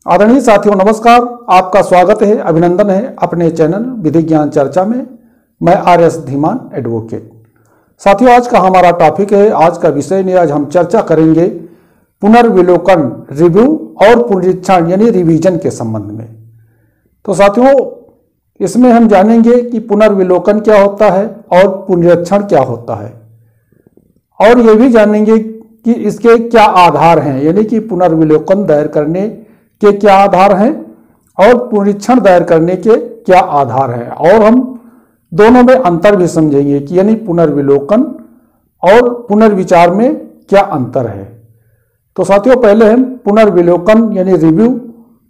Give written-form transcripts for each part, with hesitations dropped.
आदरणीय साथियों नमस्कार, आपका स्वागत है, अभिनंदन है अपने चैनल विधि ज्ञान चर्चा में। मैं आर.एस. धीमान एडवोकेट। साथियों आज का हमारा टॉपिक है, आज का विषय में आज हम चर्चा करेंगे पुनर्विलोकन, रिव्यू और पुनरीक्षण यानी रिवीजन के संबंध में। तो साथियों इसमें हम जानेंगे कि पुनर्विलोकन क्या होता है और पुनरीक्षण क्या होता है, और ये भी जानेंगे कि इसके क्या आधार हैं, यानी कि पुनर्विलोकन दायर करने के क्या आधार हैं और पुनरीक्षण दायर करने के क्या आधार हैं, और हम दोनों में अंतर भी समझेंगे कि यानी पुनर्विलोकन और पुनर्विचार में क्या अंतर है। तो साथियों पहले हम पुनर्विलोकन यानी रिव्यू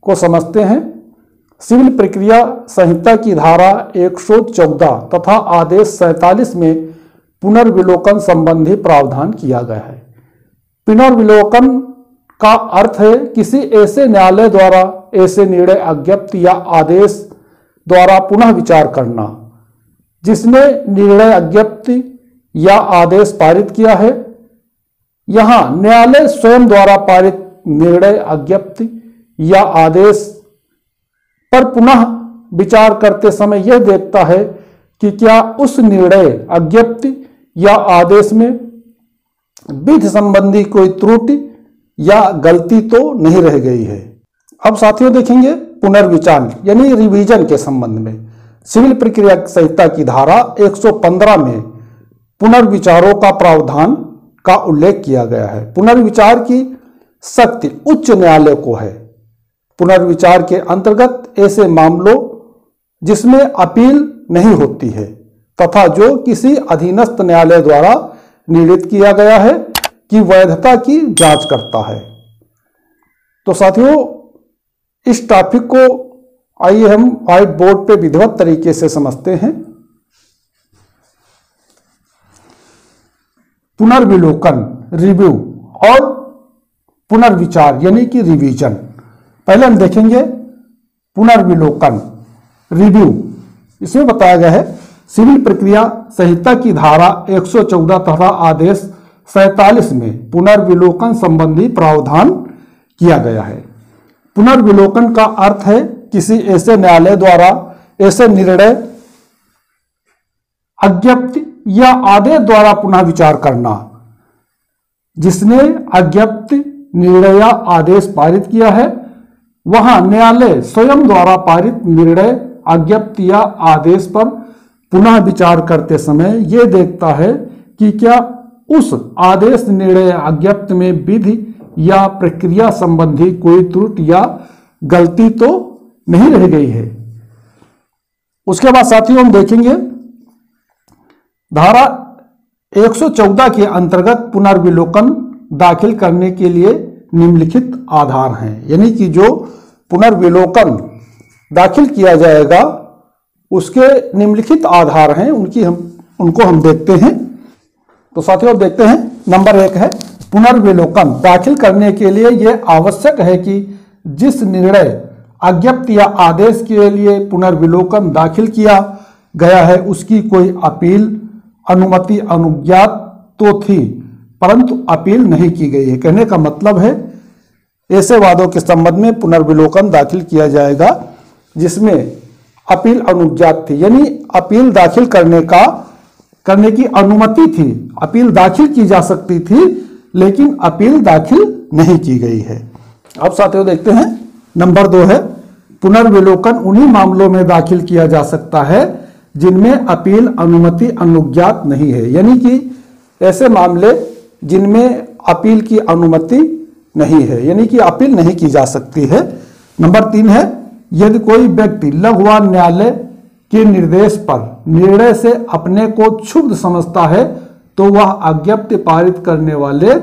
को समझते हैं। सिविल प्रक्रिया संहिता की धारा 114 तथा आदेश 47 में पुनर्विलोकन संबंधी प्रावधान किया गया है। पुनर्विलोकन का अर्थ है किसी ऐसे न्यायालय द्वारा ऐसे निर्णय, अज्ञप्ति या आदेश द्वारा पुनः विचार करना जिसने निर्णय, अज्ञप्ति या आदेश पारित किया है। यहां न्यायालय स्वयं द्वारा पारित निर्णय, अज्ञप्ति या आदेश पर पुनः विचार करते समय यह देखता है कि क्या उस निर्णय, अज्ञप्ति या आदेश में विधि संबंधी कोई त्रुटि या गलती तो नहीं रह गई है। अब साथियों देखेंगे पुनर्विचार यानी रिवीजन के संबंध में। सिविल प्रक्रिया संहिता की धारा 115 में पुनर्विचारों का प्रावधान का उल्लेख किया गया है। पुनर्विचार की शक्ति उच्च न्यायालय को है। पुनर्विचार के अंतर्गत ऐसे मामलों जिसमें अपील नहीं होती है तथा जो किसी अधीनस्थ न्यायालय द्वारा निर्णीत किया गया है की वैधता की जांच करता है। तो साथियों इस टॉपिक को आइए हम व्हाइट बोर्ड पे विधिवत तरीके से समझते हैं। पुनर्विलोकन, रिव्यू और पुनर्विचार यानी कि रिवीजन। पहले हम देखेंगे पुनर्विलोकन, रिव्यू। इसमें बताया गया है सिविल प्रक्रिया संहिता की धारा 114 तथा आदेश 47 में पुनर्विलोकन संबंधी प्रावधान किया गया है। पुनर्विलोकन का अर्थ है किसी ऐसे न्यायालय द्वारा ऐसे निर्णय, अज्ञप्ति या आदेश द्वारा पुनः विचार करना जिसने अज्ञप्ति, निर्णय या आदेश पारित किया है। वहां न्यायालय स्वयं द्वारा पारित निर्णय, अज्ञप्ति या आदेश पर पुनः विचार करते समय यह देखता है कि क्या उस आदेश, निर्णय, अज्ञप्ति में विधि या प्रक्रिया संबंधी कोई त्रुटि या गलती तो नहीं रह गई है। उसके बाद साथियों हम देखेंगे धारा 114 के अंतर्गत पुनर्विलोकन दाखिल करने के लिए निम्नलिखित आधार हैं, यानी कि जो पुनर्विलोकन दाखिल किया जाएगा उसके निम्नलिखित आधार हैं, उनको हम देखते हैं। तो साथियों देखते हैं, नंबर 1 है पुनर्विलोकन दाखिल करने के लिए यह आवश्यक है कि जिस निर्णय, अज्ञप्ति या आदेश के लिए पुनर्विलोकन दाखिल किया गया है उसकी कोई अपील, अनुमति, अनुज्ञात तो थी परंतु अपील नहीं की गई है। कहने का मतलब है ऐसे वादों के संबंध में पुनर्विलोकन दाखिल किया जाएगा जिसमें अपील अनुज्ञात थी, यानी अपील दाखिल करने की अनुमति थी, अपील दाखिल की जा सकती थी लेकिन अपील दाखिल नहीं की गई है। अब साथियों देखते हैं नंबर 2 है पुनर्विलोकन उन्हीं मामलों में दाखिल किया जा सकता है जिनमें अपील, अनुमति, अनुज्ञात नहीं है, यानी कि ऐसे मामले जिनमें अपील की अनुमति नहीं है, यानी कि अपील नहीं की जा सकती है। नंबर 3 है यदि कोई व्यक्ति लघुवाद न्यायालय के निर्देश पर निर्णय से अपने को क्षुब्ध समझता है तो वह अज्ञप्ति पारित करने वाले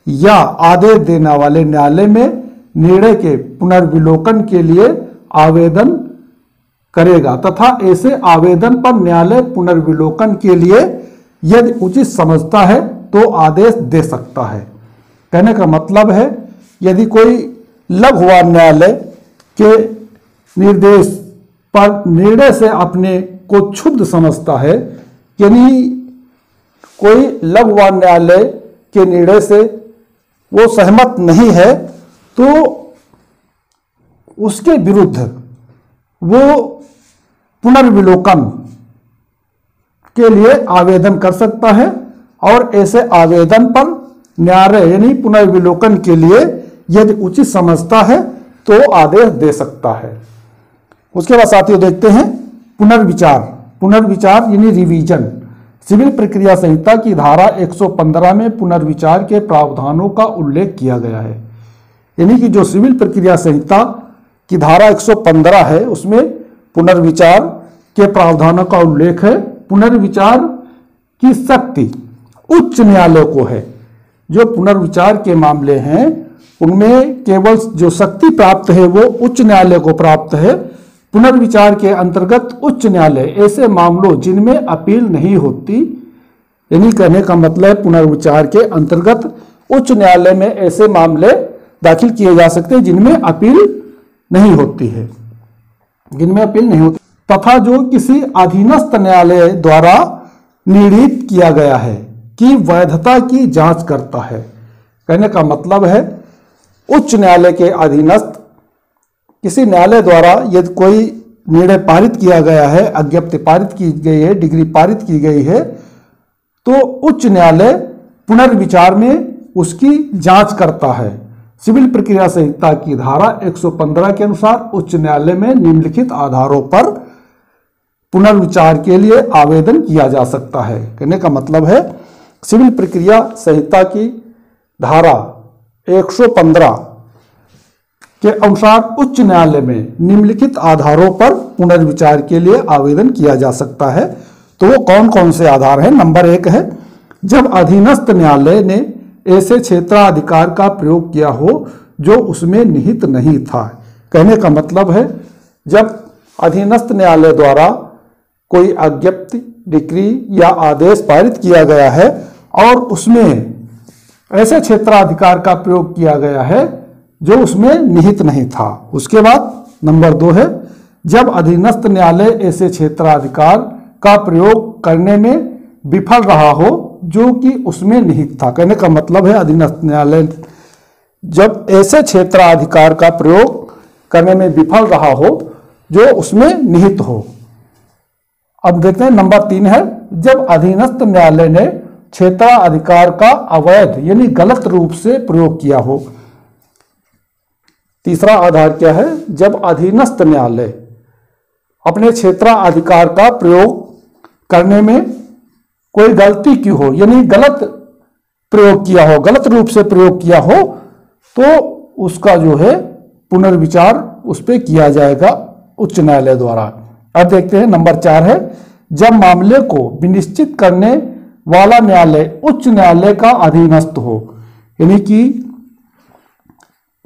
या आदेश देने वाले न्यायालय में निर्णय के पुनर्विलोकन के लिए आवेदन करेगा तथा ऐसे आवेदन पर न्यायालय पुनर्विलोकन के लिए यदि उचित समझता है तो आदेश दे सकता है। कहने का मतलब है यदि कोई लघुवाद न्यायालय के निर्देश पर निर्णय से अपने को क्षुब्ध समझता है, यानी कोई लघुवाद न्यायालय के निर्णय से वो सहमत नहीं है, तो उसके विरुद्ध वो पुनर्विलोकन के लिए आवेदन कर सकता है और ऐसे आवेदन पर न्यायालय यानी पुनर्विलोकन के लिए यदि उचित समझता है तो आदेश दे सकता है। उसके बाद साथियों देखते हैं पुनर्विचार। पुनर्विचार यानी रिवीजन। सिविल प्रक्रिया संहिता की धारा 115 में पुनर्विचार के प्रावधानों का उल्लेख किया गया है। यानी कि जो सिविल प्रक्रिया संहिता की धारा 115 है उसमें पुनर्विचार के प्रावधानों का उल्लेख है। पुनर्विचार की शक्ति उच्च न्यायालय को है। जो पुनर्विचार के मामले हैं उनमें केवल जो शक्ति प्राप्त है वो उच्च न्यायालय को प्राप्त है। पुनर्विचार के अंतर्गत उच्च न्यायालय ऐसे मामलों जिनमें अपील नहीं होती, यानी कहने का मतलब पुनर्विचार के अंतर्गत उच्च न्यायालय में ऐसे मामले दाखिल किए जा सकते हैं जिनमें अपील नहीं होती है, जिनमें अपील नहीं होती, तथा जो किसी अधीनस्थ न्यायालय द्वारा निर्णीत किया गया है कि वैधता की जांच करता है। कहने का मतलब है उच्च न्यायालय के अधीनस्थ किसी न्यायालय द्वारा यदि कोई निर्णय पारित किया गया है, अज्ञप्ति पारित की गई है, डिग्री पारित की गई है, तो उच्च न्यायालय पुनर्विचार में उसकी जांच करता है। सिविल प्रक्रिया संहिता की धारा 115 के अनुसार उच्च न्यायालय में निम्नलिखित आधारों पर पुनर्विचार के लिए आवेदन किया जा सकता है। कहने का मतलब है सिविल प्रक्रिया संहिता की धारा 115 के अनुसार उच्च न्यायालय में निम्नलिखित आधारों पर पुनर्विचार के लिए आवेदन किया जा सकता है। तो वो कौन कौन से आधार हैं? नंबर 1 है जब अधीनस्थ न्यायालय ने ऐसे क्षेत्राधिकार का प्रयोग किया हो जो उसमें निहित नहीं था। कहने का मतलब है जब अधीनस्थ न्यायालय द्वारा कोई अज्ञप्ति, डिक्री या आदेश पारित किया गया है और उसमें ऐसे क्षेत्राधिकार का प्रयोग किया गया है जो उसमें निहित नहीं था। उसके बाद नंबर 2 है जब अधीनस्थ न्यायालय ऐसे क्षेत्राधिकार का प्रयोग करने में विफल रहा हो जो कि उसमें निहित था। कहने का मतलब है अधीनस्थ न्यायालय जब ऐसे क्षेत्राधिकार का प्रयोग करने में विफल रहा हो जो उसमें निहित हो। अब देखते हैं नंबर 3 है जब अधीनस्थ न्यायालय ने क्षेत्राधिकार का अवैध यानी गलत रूप से प्रयोग किया हो। तीसरा आधार क्या है? जब अधीनस्थ न्यायालय अपने क्षेत्राधिकार का प्रयोग करने में कोई गलती की हो, यानी गलत प्रयोग किया हो, गलत रूप से प्रयोग किया हो, तो उसका जो है पुनर्विचार उस पर किया जाएगा उच्च न्यायालय द्वारा। अब देखते हैं नंबर 4 है जब मामले को विनिश्चित करने वाला न्यायालय उच्च न्यायालय का अधीनस्थ हो। यानी कि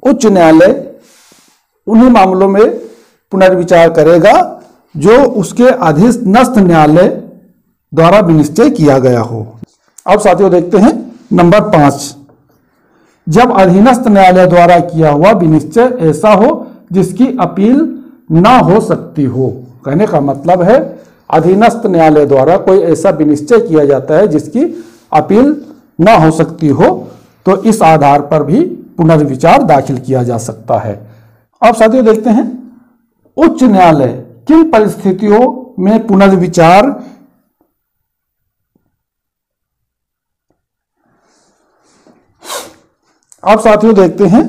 उच्च न्यायालय उन्हीं मामलों में पुनर्विचार करेगा जो उसके अधीनस्थ न्यायालय द्वारा विनिश्चय किया गया हो। अब साथियों देखते हैं नंबर 5 जब अधीनस्थ न्यायालय द्वारा किया हुआ विनिश्चय ऐसा हो जिसकी अपील ना हो सकती हो। कहने का मतलब है अधीनस्थ न्यायालय द्वारा कोई ऐसा विनिश्चय किया जाता है जिसकी अपील ना हो सकती हो, तो इस आधार पर भी पुनर्विचार दाखिल किया जा सकता है। अब साथियों देखते हैं उच्च न्यायालय किन परिस्थितियों में पुनर्विचार अब साथियों देखते हैं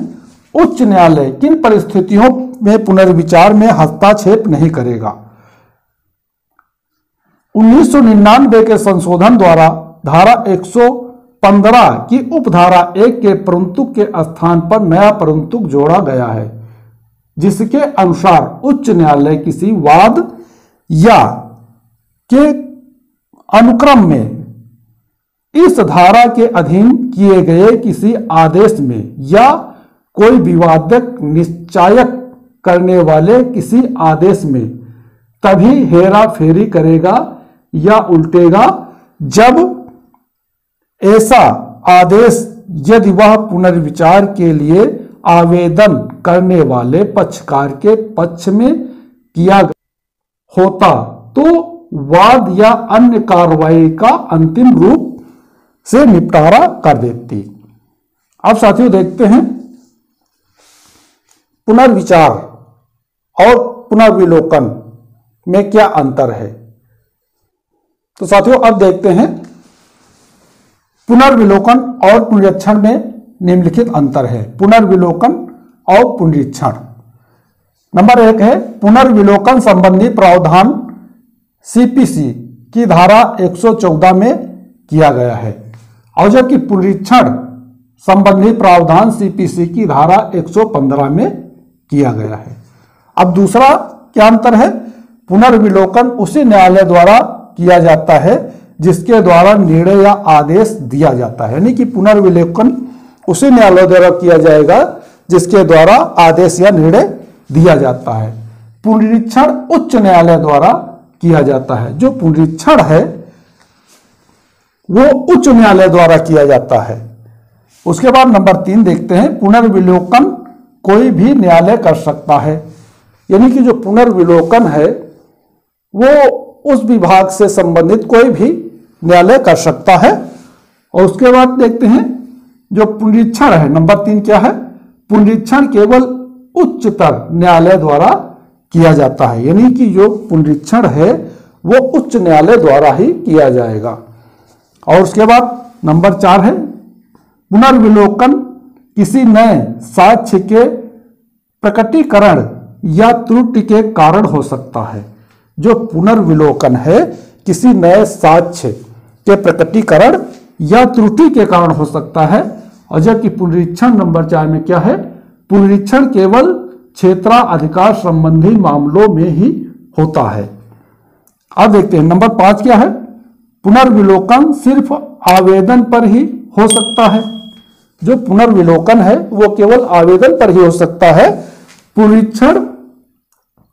उच्च न्यायालय किन परिस्थितियों में पुनर्विचार में हस्तक्षेप नहीं करेगा। 1999 के संशोधन द्वारा धारा 115 की उपधारा 1 के परंतुक के स्थान पर नया परंतुक जोड़ा गया है जिसके अनुसार उच्च न्यायालय किसी वाद या के अनुक्रम में इस धारा के अधीन किए गए किसी आदेश में या कोई विवादक निश्चायक करने वाले किसी आदेश में तभी हेरा फेरी करेगा या उल्टेगा जब ऐसा आदेश यदि वह पुनर्विचार के लिए आवेदन करने वाले पक्षकार के पक्ष में किया होता तो वाद या अन्य कार्रवाई का अंतिम रूप से निपटारा कर देती। अब साथियों देखते हैं पुनर्विचार और पुनर्विलोकन में क्या अंतर है। तो साथियों अब देखते हैं पुनर्विलोकन और पुनरीक्षण में निम्नलिखित अंतर है। पुनर्विलोकन और पुनरीक्षण। नंबर 1 है पुनर्विलोकन संबंधी प्रावधान सीपीसी की धारा 114 में किया गया है और जबकि पुनरीक्षण संबंधी प्रावधान सीपीसी की धारा 115 में किया गया है। अब दूसरा क्या अंतर है, पुनर्विलोकन उसी न्यायालय द्वारा किया जाता है जिसके द्वारा निर्णय या आदेश दिया जाता है, यानी कि पुनर्विलोकन उसी न्यायालय द्वारा किया जाएगा जिसके द्वारा आदेश या निर्णय दिया जाता है। पुनरीक्षण उच्च न्यायालय द्वारा किया जाता है। जो पुनरीक्षण है वो उच्च न्यायालय द्वारा किया जाता है। उसके बाद नंबर 3 देखते हैं पुनर्विलोकन कोई भी न्यायालय कर सकता है, यानी कि जो पुनर्विलोकन है वो उस विभाग से संबंधित कोई भी न्यायालय कर सकता है। और उसके बाद देखते हैं जो पुनरीक्षण है, नंबर 3 क्या है, पुनरीक्षण केवल उच्चतर न्यायालय द्वारा किया जाता है, यानी कि जो पुनरीक्षण है वो उच्च न्यायालय द्वारा ही किया जाएगा। और उसके बाद नंबर 4 है पुनर्विलोकन किसी नए साक्ष्य के प्रकटीकरण या त्रुटि के कारण हो सकता है। जो पुनर्विलोकन है किसी नए साक्ष्य के प्रकटीकरण या त्रुटि के कारण हो सकता है और जबकि पुनरीक्षण नंबर 4 में क्या है, पुनरीक्षण केवल क्षेत्राधिकार संबंधी मामलों में ही होता है। अब देखते हैं नंबर 5 क्या है, पुनर्विलोकन सिर्फ आवेदन पर ही हो सकता है। जो पुनर्विलोकन है वो केवल आवेदन पर ही हो सकता है। पुनरीक्षण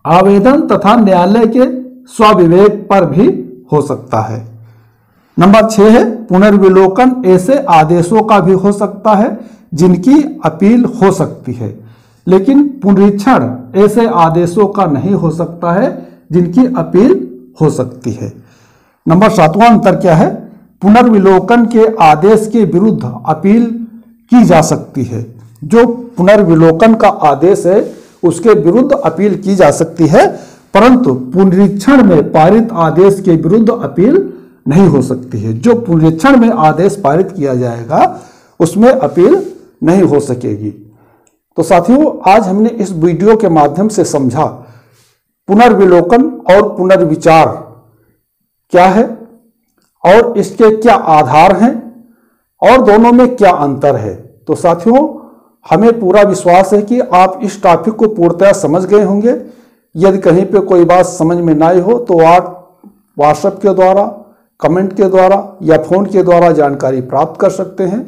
आवेदन तथा न्यायालय के स्वविवेक पर भी हो सकता है। नंबर 6 है पुनर्विलोकन ऐसे आदेशों का भी हो सकता है जिनकी अपील हो सकती है, लेकिन पुनरीक्षण ऐसे आदेशों का नहीं हो सकता है जिनकी अपील हो सकती है। नंबर 7वां अंतर क्या है, पुनर्विलोकन के आदेश के विरुद्ध अपील की जा सकती है। जो पुनर्विलोकन का आदेश है उसके विरुद्ध अपील की जा सकती है, परंतु पुनरीक्षण में पारित आदेश के विरुद्ध अपील नहीं हो सकती है। जो पुनरीक्षण में आदेश पारित किया जाएगा उसमें अपील नहीं हो सकेगी। तो साथियों आज हमने इस वीडियो के माध्यम से समझा पुनर्विलोकन और पुनर्विचार क्या है और इसके क्या आधार हैं और दोनों में क्या अंतर है। तो साथियों हमें पूरा विश्वास है कि आप इस टॉपिक को पूर्णतः समझ गए होंगे। यदि कहीं पे कोई बात समझ में ना आई हो तो आप व्हाट्सएप के द्वारा, कमेंट के द्वारा या फोन के द्वारा जानकारी प्राप्त कर सकते हैं।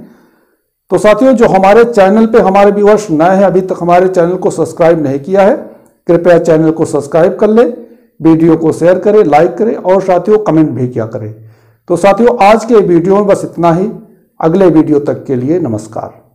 तो साथियों जो हमारे चैनल पे हमारे व्यूअर्स नए हैं, अभी तक हमारे चैनल को सब्सक्राइब नहीं किया है, कृपया चैनल को सब्सक्राइब कर ले, वीडियो को शेयर करें, लाइक करें और साथियों कमेंट भी किया करें। तो साथियों आज के वीडियो में बस इतना ही। अगले वीडियो तक के लिए नमस्कार।